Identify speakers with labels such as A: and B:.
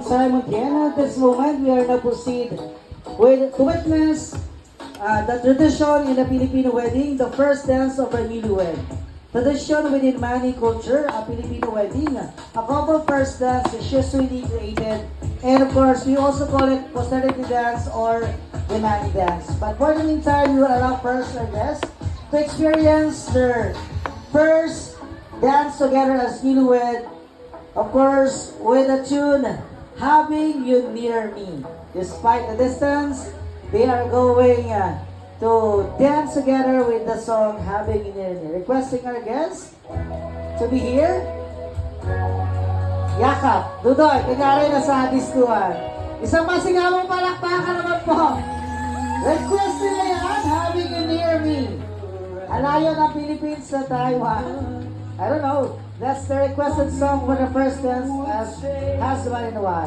A: Simon again. At this moment, we are now proceed to witness the tradition in the Filipino wedding, the first dance of a newlywed. Tradition within Mani culture, a Filipino wedding, a couple first dance is usually created. And of course, we also call it posterity dance or the Mani dance. But for the meantime, we will allow first our guests to experience their first dance together as newlywed. Of course, with the tune, Having You Near Me. Despite the distance, they are going to dance together with the song Having You Near Me. Requesting our guests to be here. Yakap, Dudoy, kanyari na sa distuan. Isang masigawang palakpakan naman po. Request nila yan, Having You Near Me. Alayo ng Philippines sa Taiwan. I don't know. That's the requested song for the first dance as husband and wife.